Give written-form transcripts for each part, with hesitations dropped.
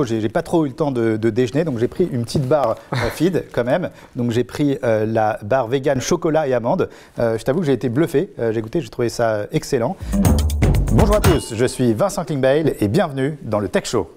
J'ai pas trop eu le temps de déjeuner, donc j'ai pris une petite barre feed quand même. Donc j'ai pris la barre vegan chocolat et amande. Je t'avoue que j'ai été bluffé, j'ai goûté, j'ai trouvé ça excellent. Bonjour à tous, je suis Vincent Klingbeil et bienvenue dans le Tech Show.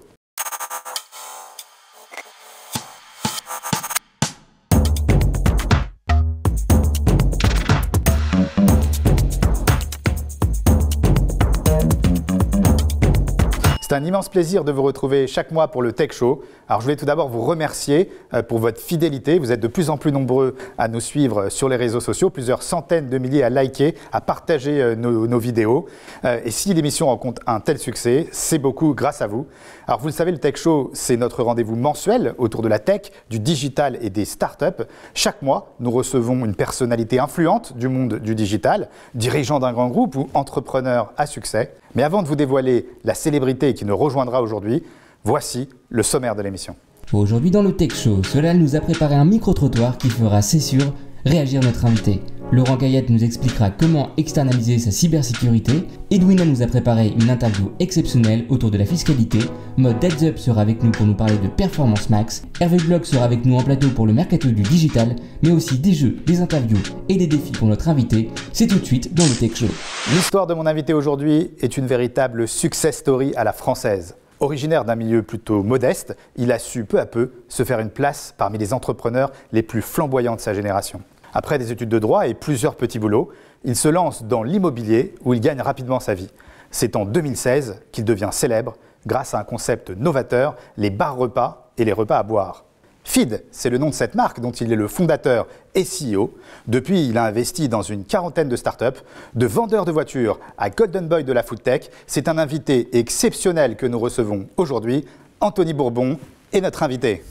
C'est un immense plaisir de vous retrouver chaque mois pour le Tech Show. Alors je voulais tout d'abord vous remercier pour votre fidélité. Vous êtes de plus en plus nombreux à nous suivre sur les réseaux sociaux, plusieurs centaines de milliers à liker, à partager nos vidéos. Et si l'émission rencontre un tel succès, c'est beaucoup grâce à vous. Alors vous le savez, le Tech Show, c'est notre rendez-vous mensuel autour de la tech, du digital et des startups. Chaque mois, nous recevons une personnalité influente du monde du digital, dirigeant d'un grand groupe ou entrepreneur à succès. Mais avant de vous dévoiler la célébrité qui nous rejoindra aujourd'hui, voici le sommaire de l'émission. Aujourd'hui dans le Tech Show, Solal nous a préparé un micro-trottoir qui fera, c'est sûr, réagir notre invité. Laurent Cayette nous expliquera comment externaliser sa cybersécurité. Edwina nous a préparé une interview exceptionnelle autour de la fiscalité. Mode Heads Up sera avec nous pour nous parler de Performance Max. Hervé Bloch sera avec nous en plateau pour le mercato du digital, mais aussi des jeux, des interviews et des défis pour notre invité. C'est tout de suite dans le Tech Show. L'histoire de mon invité aujourd'hui est une véritable success story à la française. Originaire d'un milieu plutôt modeste, il a su peu à peu se faire une place parmi les entrepreneurs les plus flamboyants de sa génération. Après des études de droit et plusieurs petits boulots, il se lance dans l'immobilier où il gagne rapidement sa vie. C'est en 2016 qu'il devient célèbre grâce à un concept novateur, les bars-repas et les repas à boire. Feed, c'est le nom de cette marque dont il est le fondateur et CEO. Depuis, il a investi dans une quarantaine de startups, de vendeurs de voitures à Golden Boy de la food tech. C'est un invité exceptionnel que nous recevons aujourd'hui. Anthony Bourbon est notre invité.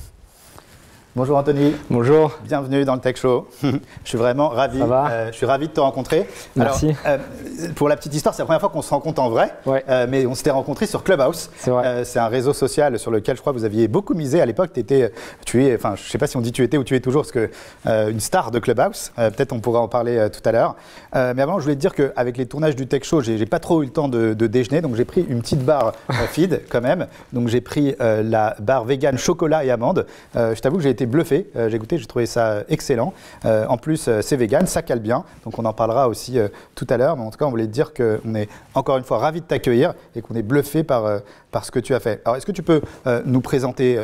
Bonjour Anthony. Bonjour. Bienvenue dans le Tech Show. Je suis vraiment ravi. Ça va je suis ravi de te rencontrer. Merci. Alors, pour la petite histoire, c'est la première fois qu'on se rencontre en vrai, ouais. Mais on s'était rencontrés sur Clubhouse. C'est vrai. C'est un réseau social sur lequel je crois que vous aviez beaucoup misé à l'époque. Je ne sais pas si on dit tu étais ou tu es toujours, parce que une star de Clubhouse. Peut-être on pourra en parler tout à l'heure. Mais avant, je voulais te dire qu'avec les tournages du Tech Show, j'ai pas trop eu le temps de déjeuner, donc j'ai pris une petite barre feed quand même. Donc j'ai pris la barre vegan chocolat et amande. Je t'avoue que j'ai été bluffé. J'ai trouvé ça excellent. En plus, c'est vegan, ça cale bien. Donc on en parlera aussi tout à l'heure. Mais en tout cas, on voulait te dire qu'on est encore une fois ravis de t'accueillir et qu'on est bluffé par ce que tu as fait. Alors, est-ce que tu peux nous présenter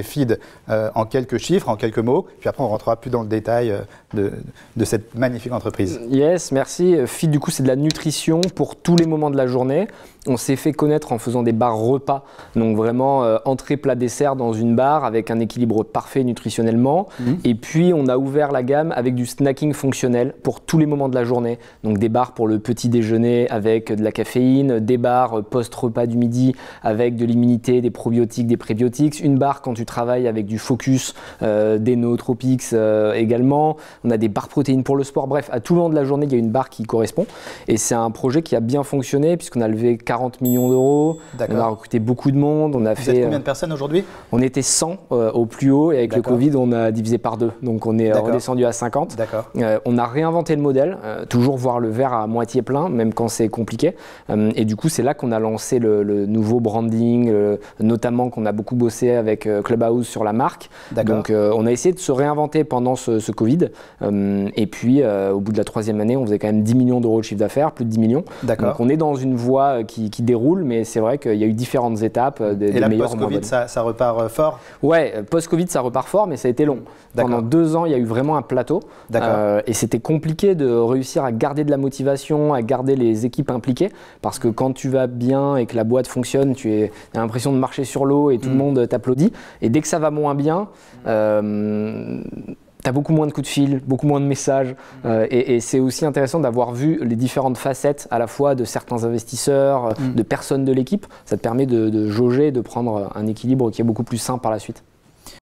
Feed en quelques chiffres, en quelques mots, puis après on rentrera plus dans le détail de cette magnifique entreprise. Yes, merci. Feed, du coup, c'est de la nutrition pour tous les moments de la journée. On s'est fait connaître en faisant des bars repas, donc vraiment entrée, plat, dessert dans une barre avec un équilibre parfait nutritionnellement. Et puis on a ouvert la gamme avec du snacking fonctionnel pour tous les moments de la journée. Donc des bars pour le petit déjeuner avec de la caféine, des bars post-repas du midi avec de l'immunité, des probiotiques, des prébiotiques. Une barre quand tu travailles avec du focus, des nootropics également. On a des barres protéines pour le sport. Bref, à tout moment de la journée, il y a une barre qui correspond. Et c'est un projet qui a bien fonctionné puisqu'on a levé 40 millions d'euros. On a recruté beaucoup de monde. On a Vous êtes combien de personnes aujourd'hui? On était 100 au plus haut et avec le Covid, on a divisé par 2. Donc on est redescendu à 50. On a réinventé le modèle, toujours voir le verre à moitié plein, même quand c'est compliqué. Et du coup, c'est là qu'on a lancé le nouveau branding, notamment qu'on a beaucoup bossé avec Clubhouse sur la marque. Donc on a essayé de se réinventer pendant ce Covid. Et puis au bout de la 3e année, on faisait quand même 10 millions d'euros de chiffre d'affaires, plus de 10 millions. Donc on est dans une voie qui déroule, mais c'est vrai qu'il y a eu différentes étapes. Et là, post-Covid, ça repart fort? Ouais, post-Covid, ça repart fort, mais ça a été long. Pendant 2 ans, il y a eu vraiment un plateau. Et c'était compliqué de réussir à garder de la motivation, à garder les équipes impliquées. Parce que quand tu vas bien et que la boîte fonctionne, tu as l'impression de marcher sur l'eau et tout le monde t'applaudit. Et dès que ça va moins bien, tu as beaucoup moins de coups de fil, beaucoup moins de messages. Et c'est aussi intéressant d'avoir vu les différentes facettes à la fois de certains investisseurs, de personnes de l'équipe. Ça te permet de jauger, de prendre un équilibre qui est beaucoup plus sain par la suite.